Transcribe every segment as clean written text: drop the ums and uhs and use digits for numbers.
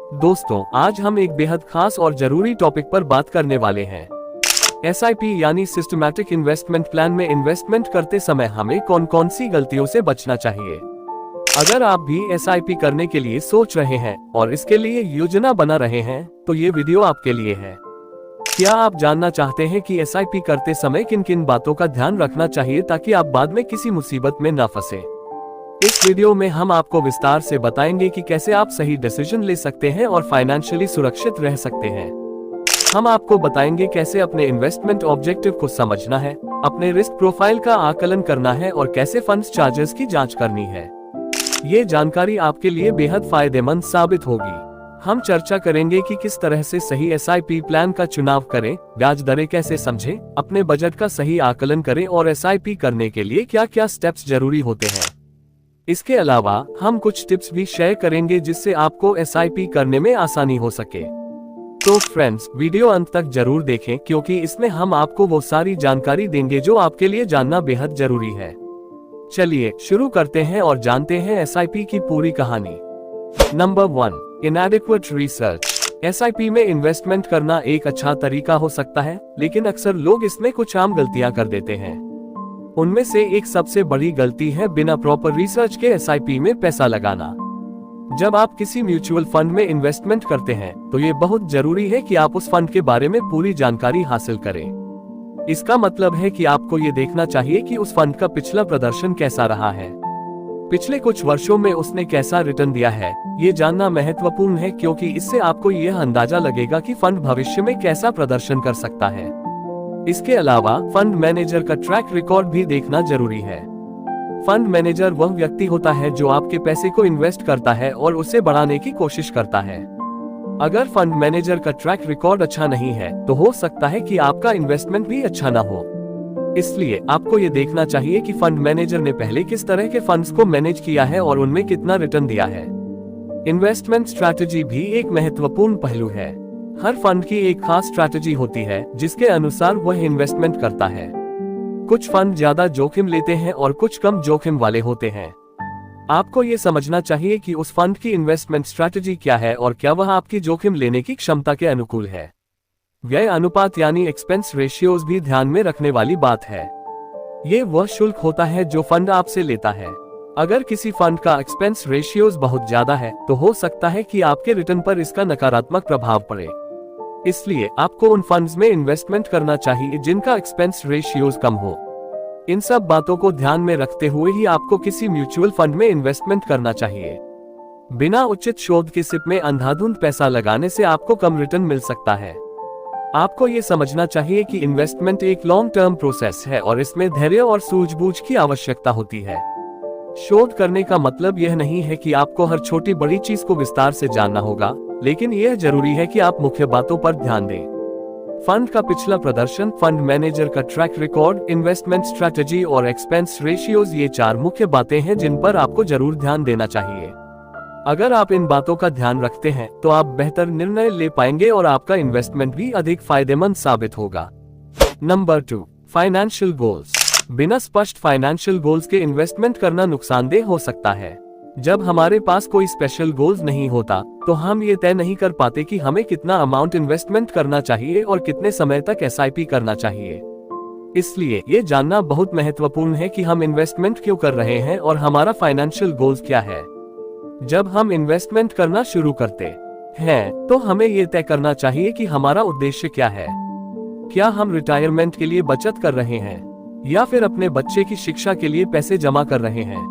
दोस्तों, आज हम एक बेहद खास और जरूरी टॉपिक पर बात करने वाले हैं। SIP यानी सिस्टमैटिक इन्वेस्टमेंट प्लान में इन्वेस्टमेंट करते समय हमें कौन कौन सी गलतियों से बचना चाहिए। अगर आप भी SIP करने के लिए सोच रहे हैं और इसके लिए योजना बना रहे हैं, तो ये वीडियो आपके लिए है। क्या आप जानना चाहते हैं कि SIP करते समय किन किन बातों का ध्यान रखना चाहिए ताकि आप बाद में किसी मुसीबत में न फंसे। इस वीडियो में हम आपको विस्तार से बताएंगे कि कैसे आप सही डिसीजन ले सकते हैं और फाइनेंशियली सुरक्षित रह सकते हैं। हम आपको बताएंगे कैसे अपने इन्वेस्टमेंट ऑब्जेक्टिव को समझना है, अपने रिस्क प्रोफाइल का आकलन करना है और कैसे फंड्स चार्जेस की जांच करनी है। ये जानकारी आपके लिए बेहद फायदेमंद साबित होगी। हम चर्चा करेंगे कि किस तरह से सही SIP प्लान का चुनाव करें, ब्याज दरें कैसे समझें, अपने बजट का सही आकलन करें और SIP करने के लिए क्या क्या स्टेप्स जरूरी होते हैं। इसके अलावा हम कुछ टिप्स भी शेयर करेंगे जिससे आपको SIP करने में आसानी हो सके। तो फ्रेंड्स, वीडियो अंत तक जरूर देखें क्योंकि इसमें हम आपको वो सारी जानकारी देंगे जो आपके लिए जानना बेहद जरूरी है। चलिए शुरू करते हैं और जानते हैं SIP की पूरी कहानी। Number 1, इनएडिक्वेट research. SIP में इन्वेस्टमेंट करना एक अच्छा तरीका हो सकता है, लेकिन अक्सर लोग इसमें कुछ आम गलतियां कर देते हैं। उनमें से एक सबसे बड़ी गलती है बिना प्रॉपर रिसर्च के SIP में पैसा लगाना। जब आप किसी म्यूचुअल फंड में इन्वेस्टमेंट करते हैं तो ये बहुत जरूरी है कि आप उस फंड के बारे में पूरी जानकारी हासिल करें। इसका मतलब है कि आपको ये देखना चाहिए कि उस फंड का पिछला प्रदर्शन कैसा रहा है, पिछले कुछ वर्षों में उसने कैसा रिटर्न दिया है। ये जानना महत्वपूर्ण है क्योंकि इससे आपको यह अंदाजा लगेगा कि फंड भविष्य में कैसा प्रदर्शन कर सकता है। इसके अलावा फंड मैनेजर का ट्रैक रिकॉर्ड भी देखना जरूरी है। फंड मैनेजर वह व्यक्ति होता है जो आपके पैसे को इन्वेस्ट करता है और उसे बढ़ाने की कोशिश करता है। अगर फंड मैनेजर का ट्रैक रिकॉर्ड अच्छा नहीं है तो हो सकता है कि आपका इन्वेस्टमेंट भी अच्छा ना हो। इसलिए आपको ये देखना चाहिए कि फंड मैनेजर ने पहले किस तरह के फंड्स को मैनेज किया है और उनमें कितना रिटर्न दिया है। इन्वेस्टमेंट स्ट्रैटेजी भी एक महत्वपूर्ण पहलू है। हर फंड की एक खास स्ट्रैटेजी होती है जिसके अनुसार वह इन्वेस्टमेंट करता है। कुछ फंड ज्यादा जोखिम लेते हैं और कुछ कम जोखिम वाले होते हैं। आपको ये समझना चाहिए कि उस फंड की इन्वेस्टमेंट स्ट्रैटेजी क्या है और क्या वह आपकी जोखिम लेने की क्षमता के अनुकूल है। व्यय अनुपात यानी एक्सपेंस रेशियोज भी ध्यान में रखने वाली बात है। ये वह शुल्क होता है जो फंड आपसे लेता है। अगर किसी फंड का एक्सपेंस रेशियोज बहुत ज्यादा है तो हो सकता है कि आपके रिटर्न पर इसका नकारात्मक प्रभाव पड़े। इसलिए आपको उन फंड्स में इन्वेस्टमेंट करना चाहिए जिनका एक्सपेंस रेशियोज कम हो। इन सब बातों को ध्यान में रखते हुए ही आपको किसी म्यूचुअल फंड में इन्वेस्टमेंट करना चाहिए। बिना उचित शोध के सिप में अंधाधुंध पैसा लगाने से आपको कम रिटर्न मिल सकता है। आपको ये समझना चाहिए कि इन्वेस्टमेंट एक लॉन्ग टर्म प्रोसेस है और इसमें धैर्य और सूझबूझ की आवश्यकता होती है। शोध करने का मतलब यह नहीं है कि आपको हर छोटी बड़ी चीज को विस्तार से जानना होगा, लेकिन यह जरूरी है कि आप मुख्य बातों पर ध्यान दें। फंड का पिछला प्रदर्शन, फंड मैनेजर का ट्रैक रिकॉर्ड, इन्वेस्टमेंट स्ट्रैटेजी और एक्सपेंस रेशियोज, ये 4 मुख्य बातें हैं जिन पर आपको जरूर ध्यान देना चाहिए। अगर आप इन बातों का ध्यान रखते हैं तो आप बेहतर निर्णय ले पाएंगे और आपका इन्वेस्टमेंट भी अधिक फायदेमंद साबित होगा। Number 2, financial goals. बिना स्पष्ट फाइनेंशियल गोल्स के इन्वेस्टमेंट करना नुकसानदेह हो सकता है। जब हमारे पास कोई स्पेशल गोल्स नहीं होता तो हम ये तय नहीं कर पाते कि हमें कितना अमाउंट इन्वेस्टमेंट करना चाहिए और कितने समय तक SIP करना चाहिए। इसलिए ये जानना बहुत महत्वपूर्ण है कि हम इन्वेस्टमेंट क्यों कर रहे हैं और हमारा फाइनेंशियल गोल्स क्या है। जब हम इन्वेस्टमेंट करना शुरू करते हैं तो हमें ये तय करना चाहिए कि हमारा उद्देश्य क्या है। क्या हम रिटायरमेंट के लिए बचत कर रहे हैं, या फिर अपने बच्चे की शिक्षा के लिए पैसे जमा कर रहे हैं,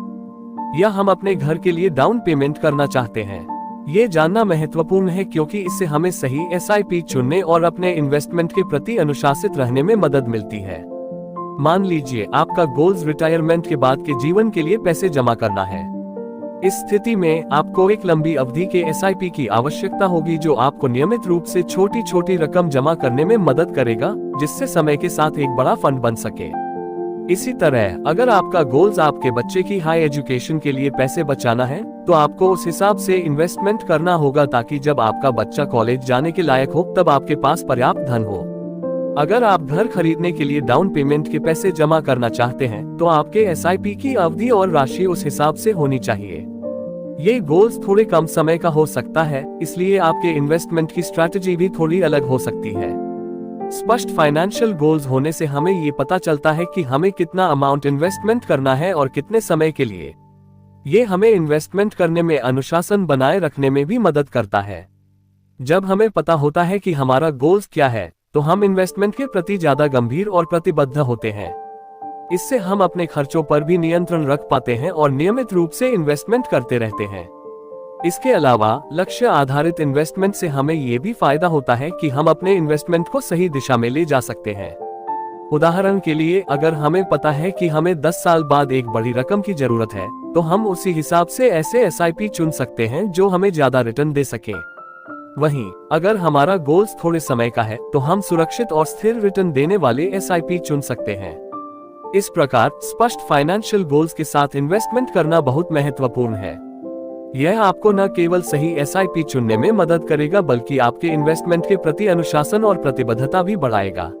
या हम अपने घर के लिए डाउन पेमेंट करना चाहते हैं। ये जानना महत्वपूर्ण है क्योंकि इससे हमें सही SIP चुनने और अपने इन्वेस्टमेंट के प्रति अनुशासित रहने में मदद मिलती है। मान लीजिए आपका गोल्स रिटायरमेंट के बाद के जीवन के लिए पैसे जमा करना है। इस स्थिति में आपको एक लंबी अवधि के SIP की आवश्यकता होगी जो आपको नियमित रूप से छोटी छोटी रकम जमा करने में मदद करेगा, जिससे समय के साथ एक बड़ा फंड बन सके। इसी तरह अगर आपका गोल्स आपके बच्चे की हाई एजुकेशन के लिए पैसे बचाना है तो आपको उस हिसाब से इन्वेस्टमेंट करना होगा ताकि जब आपका बच्चा कॉलेज जाने के लायक हो तब आपके पास पर्याप्त धन हो। अगर आप घर खरीदने के लिए डाउन पेमेंट के पैसे जमा करना चाहते हैं तो आपके SIP की अवधि और राशि उस हिसाब से होनी चाहिए। ये गोल्स थोड़े कम समय का हो सकता है, इसलिए आपके इन्वेस्टमेंट की स्ट्रैटेजी भी थोड़ी अलग हो सकती है। स्पष्ट फाइनेंशियल गोल्स होने से हमें ये पता चलता है कि हमें कितना अमाउंट इन्वेस्टमेंट करना है और कितने समय के लिए। ये हमें इन्वेस्टमेंट करने में अनुशासन बनाए रखने में भी मदद करता है। जब हमें पता होता है कि हमारा गोल्स क्या है, तो हम इन्वेस्टमेंट के प्रति ज्यादा गंभीर और प्रतिबद्ध होते हैं। इससे हम अपने खर्चों पर भी नियंत्रण रख पाते हैं और नियमित रूप से इन्वेस्टमेंट करते रहते हैं। इसके अलावा लक्ष्य आधारित इन्वेस्टमेंट से हमें ये भी फायदा होता है कि हम अपने इन्वेस्टमेंट को सही दिशा में ले जा सकते हैं। उदाहरण के लिए, अगर हमें पता है कि हमें 10 साल बाद एक बड़ी रकम की जरूरत है, तो हम उसी हिसाब से ऐसे SIP चुन सकते हैं जो हमें ज्यादा रिटर्न दे सके। वहीं अगर हमारा गोल्स थोड़े समय का है, तो हम सुरक्षित और स्थिर रिटर्न देने वाले SIP चुन सकते हैं। इस प्रकार स्पष्ट फाइनेंशियल गोल्स के साथ इन्वेस्टमेंट करना बहुत महत्वपूर्ण है। यह आपको न केवल सही SIP चुनने में मदद करेगा, बल्कि आपके इन्वेस्टमेंट के प्रति अनुशासन और प्रतिबद्धता भी बढ़ाएगा।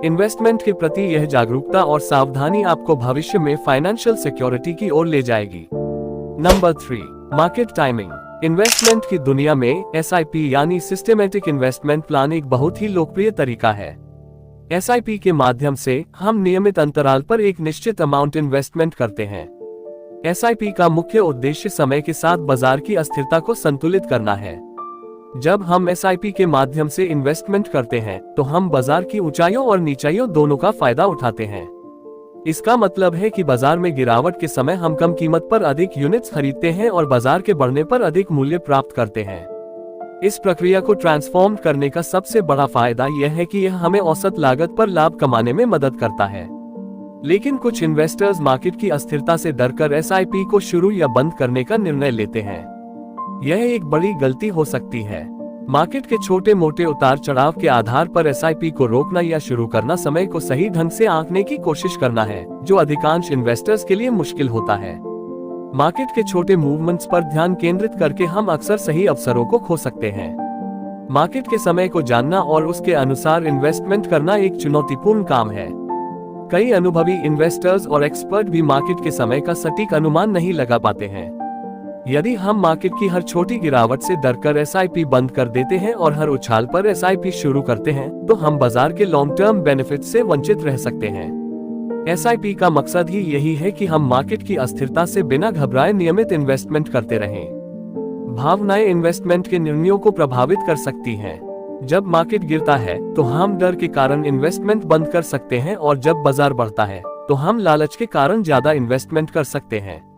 इन्वेस्टमेंट के प्रति यह जागरूकता और सावधानी आपको भविष्य में फाइनेंशियल सिक्योरिटी की ओर ले जाएगी। Number 3, market timing. इन्वेस्टमेंट की दुनिया में SIP यानी सिस्टेमेटिक इन्वेस्टमेंट प्लान एक बहुत ही लोकप्रिय तरीका है। SIP के माध्यम से हम नियमित अंतराल पर एक निश्चित अमाउंट इन्वेस्टमेंट करते हैं। SIP का मुख्य उद्देश्य समय के साथ बाजार की अस्थिरता को संतुलित करना है। जब हम SIP के माध्यम से इन्वेस्टमेंट करते हैं, तो हम बाजार की ऊंचाइयों और नीचाइयों दोनों का फायदा उठाते हैं। इसका मतलब है कि बाजार में गिरावट के समय हम कम कीमत पर अधिक यूनिट्स खरीदते हैं और बाजार के बढ़ने पर अधिक मूल्य प्राप्त करते हैं। इस प्रक्रिया को ट्रांसफॉर्म करने का सबसे बड़ा फायदा यह है कि यह हमें औसत लागत पर लाभ कमाने में मदद करता है। लेकिन कुछ इन्वेस्टर्स मार्केट की अस्थिरता से डरकर SIP को शुरू या बंद करने का निर्णय लेते हैं। यह एक बड़ी गलती हो सकती है। मार्केट के छोटे मोटे उतार चढ़ाव के आधार पर SIP को रोकना या शुरू करना समय को सही ढंग से आंकने की कोशिश करना है, जो अधिकांश इन्वेस्टर्स के लिए मुश्किल होता है। मार्केट के छोटे मूवमेंट्स पर ध्यान केंद्रित करके हम अक्सर सही अवसरों को खो सकते हैं। मार्केट के समय को जानना और उसके अनुसार इन्वेस्टमेंट करना एक चुनौतीपूर्ण काम है। कई अनुभवी इन्वेस्टर्स और एक्सपर्ट भी मार्केट के समय का सटीक अनुमान नहीं लगा पाते हैं। यदि हम मार्केट की हर छोटी गिरावट से डरकर SIP बंद कर देते हैं और हर उछाल पर SIP शुरू करते हैं, तो हम बाजार के लॉन्ग टर्म बेनिफिट से वंचित रह सकते हैं। SIP का मकसद ही यही है कि हम मार्केट की अस्थिरता से बिना घबराए नियमित इन्वेस्टमेंट करते रहें। भावनाएं इन्वेस्टमेंट के निर्णयों को प्रभावित कर सकती हैं। जब मार्केट गिरता है, तो हम डर के कारण इन्वेस्टमेंट बंद कर सकते हैं, और जब बाजार बढ़ता है, तो हम लालच के कारण ज्यादा इन्वेस्टमेंट कर सकते हैं।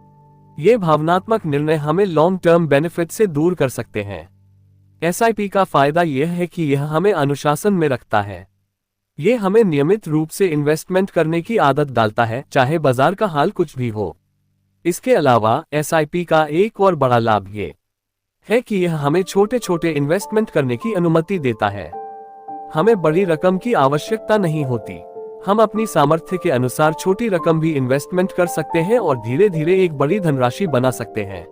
ये भावनात्मक निर्णय हमें लॉन्ग टर्म बेनिफिट से दूर कर सकते हैं। SIP का फायदा यह है कि यह हमें अनुशासन में रखता है। ये हमें नियमित रूप से इन्वेस्टमेंट करने की आदत डालता है, चाहे बाजार का हाल कुछ भी हो। इसके अलावा SIP का एक और बड़ा लाभ ये है कि यह हमें छोटे छोटे इन्वेस्टमेंट करने की अनुमति देता है। हमें बड़ी रकम की आवश्यकता नहीं होती। हम अपनी सामर्थ्य के अनुसार छोटी रकम भी इन्वेस्टमेंट कर सकते हैं और धीरे धीरे एक बड़ी धनराशि बना सकते हैं।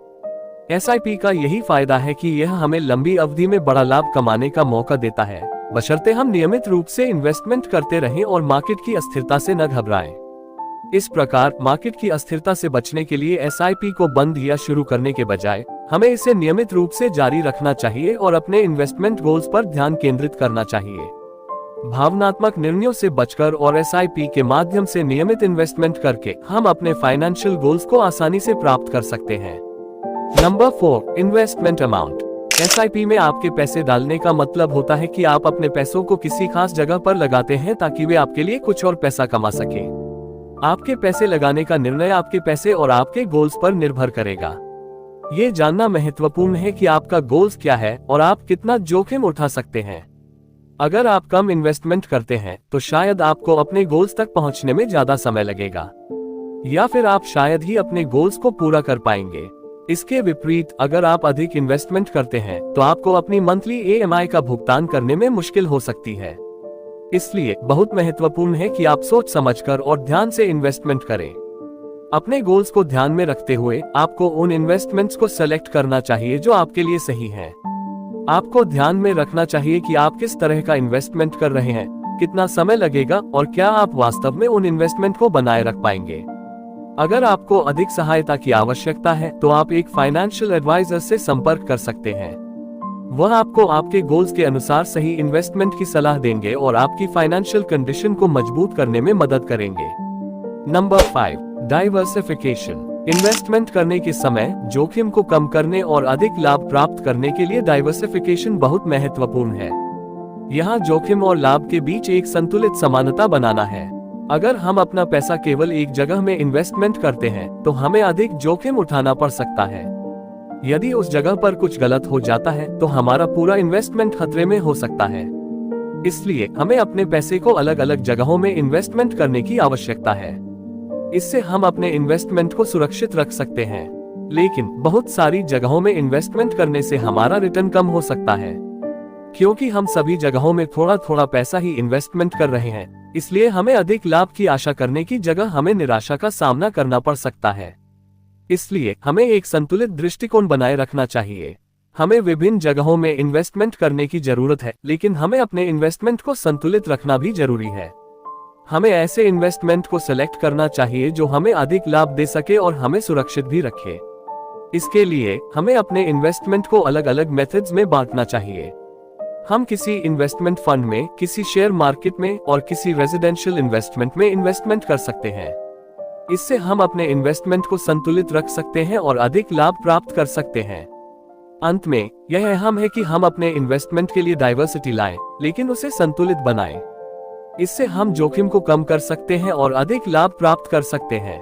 SIP का यही फायदा है कि यह हमें लंबी अवधि में बड़ा लाभ कमाने का मौका देता है, बशर्ते हम नियमित रूप से इन्वेस्टमेंट करते रहें और मार्केट की अस्थिरता से न घबराएं। इस प्रकार मार्केट की अस्थिरता से बचने के लिए SIP को बंद या शुरू करने के बजाय हमें इसे नियमित रूप से जारी रखना चाहिए और अपने इन्वेस्टमेंट गोल्स पर ध्यान केंद्रित करना चाहिए। भावनात्मक निर्णयों से बचकर और SIP के माध्यम से नियमित इन्वेस्टमेंट करके हम अपने फाइनेंशियल गोल्स को आसानी से प्राप्त कर सकते हैं। Number 4, investment amount. SIP में आपके पैसे डालने का मतलब होता है कि आप अपने पैसों को किसी खास जगह पर लगाते हैं ताकि वे आपके लिए कुछ और पैसा कमा सके। आपके पैसे लगाने का निर्णय आपके पैसे और आपके गोल्स पर निर्भर करेगा। ये जानना महत्वपूर्ण है कि आपका गोल्स क्या है और आप कितना जोखिम उठा सकते हैं। अगर आप कम इन्वेस्टमेंट करते हैं, तो शायद आपको अपने गोल्स तक पहुंचने में ज्यादा समय लगेगा, या फिर आप शायद ही अपने गोल्स को पूरा कर पाएंगे। इसके विपरीत, अगर आप अधिक इन्वेस्टमेंट करते हैं, तो आपको अपनी मंथली EMI का भुगतान करने में मुश्किल हो सकती है। इसलिए बहुत महत्वपूर्ण है कि आप सोच समझकर और ध्यान से इन्वेस्टमेंट करें। अपने गोल्स को ध्यान में रखते हुए आपको उन इन्वेस्टमेंट्स को सेलेक्ट करना चाहिए जो आपके लिए सही हैं। आपको ध्यान में रखना चाहिए कि आप किस तरह का इन्वेस्टमेंट कर रहे हैं, कितना समय लगेगा और क्या आप वास्तव में उन इन्वेस्टमेंट को बनाए रख पाएंगे। अगर आपको अधिक सहायता की आवश्यकता है तो आप एक फाइनेंशियल एडवाइजर से संपर्क कर सकते हैं। वह आपको आपके गोल्स के अनुसार सही इन्वेस्टमेंट की सलाह देंगे और आपकी फाइनेंशियल कंडीशन को मजबूत करने में मदद करेंगे। Number 5, diversification. इन्वेस्टमेंट करने के समय जोखिम को कम करने और अधिक लाभ प्राप्त करने के लिए डाइवर्सिफिकेशन बहुत महत्वपूर्ण है। यहाँ जोखिम और लाभ के बीच एक संतुलित समानता बनाना है। अगर हम अपना पैसा केवल एक जगह में इन्वेस्टमेंट करते हैं तो हमें अधिक जोखिम उठाना पड़ सकता है। यदि उस जगह पर कुछ गलत हो जाता है तो हमारा पूरा इन्वेस्टमेंट खतरे में हो सकता है। इसलिए हमें अपने पैसे को अलग अलग जगहों में इन्वेस्टमेंट करने की आवश्यकता है। इससे हम अपने इन्वेस्टमेंट को सुरक्षित रख सकते हैं, लेकिन बहुत सारी जगहों में इन्वेस्टमेंट करने से हमारा रिटर्न कम हो सकता है। क्योंकि हम सभी जगहों में थोड़ा थोड़ा पैसा ही इन्वेस्टमेंट कर रहे हैं, इसलिए हमें अधिक लाभ की आशा करने की जगह हमें निराशा का सामना करना पड़ सकता है। इसलिए हमें एक संतुलित दृष्टिकोण बनाए रखना चाहिए। हमें विभिन्न जगहों में इन्वेस्टमेंट करने की जरूरत है, लेकिन हमें अपने इन्वेस्टमेंट को संतुलित रखना भी जरूरी है। हमें ऐसे इन्वेस्टमेंट को सिलेक्ट करना चाहिए जो हमें अधिक लाभ दे सके और हमें सुरक्षित भी रखे। इसके लिए हमें अपने इन्वेस्टमेंट को अलग अलग मेथड्स में बांटना चाहिए। हम किसी इन्वेस्टमेंट फंड में, किसी शेयर मार्केट में और किसी रेजिडेंशियल इन्वेस्टमेंट में इन्वेस्टमेंट कर सकते हैं। इससे हम अपने इन्वेस्टमेंट को संतुलित रख सकते हैं और अधिक लाभ प्राप्त कर सकते हैं। अंत में यह अहम है कि हम अपने इन्वेस्टमेंट के लिए डाइवर्सिटी लाएं, लेकिन उसे संतुलित बनाएं। इससे हम जोखिम को कम कर सकते हैं और अधिक लाभ प्राप्त कर सकते हैं।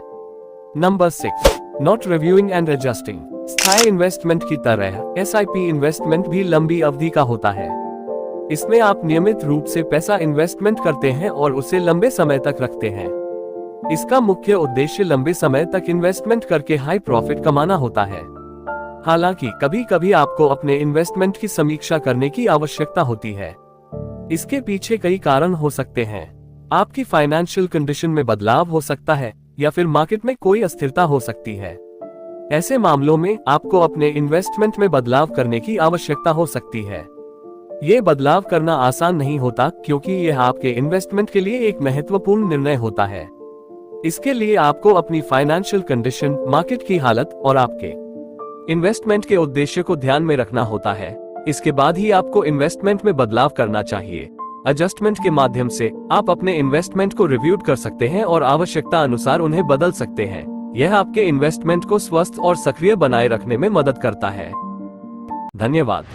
Number 6, not reviewing and adjusting. स्थायी इन्वेस्टमेंट की तरह SIP इन्वेस्टमेंट भी लंबी अवधि का होता है। इसमें आप नियमित रूप से पैसा इन्वेस्टमेंट करते हैं और उसे लंबे समय तक रखते हैं। इसका मुख्य उद्देश्य लंबे समय तक इन्वेस्टमेंट करके हाई प्रॉफिट कमाना होता है। हालांकि कभी कभी आपको अपने इन्वेस्टमेंट की समीक्षा करने की आवश्यकता होती है। इसके पीछे कई कारण हो सकते हैं। आपकी फाइनेंशियल कंडीशन में बदलाव हो सकता है या फिर मार्केट में कोई अस्थिरता हो सकती है। ऐसे मामलों में आपको अपने इन्वेस्टमेंट में बदलाव करने की आवश्यकता हो सकती है। ये बदलाव करना आसान नहीं होता, क्योंकि यह आपके इन्वेस्टमेंट के लिए एक महत्वपूर्ण निर्णय होता है। इसके लिए आपको अपनी फाइनेंशियल कंडीशन, मार्केट की हालत और आपके इन्वेस्टमेंट के उद्देश्य को ध्यान में रखना होता है। इसके बाद ही आपको इन्वेस्टमेंट में बदलाव करना चाहिए। एडजस्टमेंट के माध्यम से आप अपने इन्वेस्टमेंट को रिव्यू कर सकते हैं और आवश्यकता अनुसार उन्हें बदल सकते हैं। यह आपके इन्वेस्टमेंट को स्वस्थ और सक्रिय बनाए रखने में मदद करता है। धन्यवाद।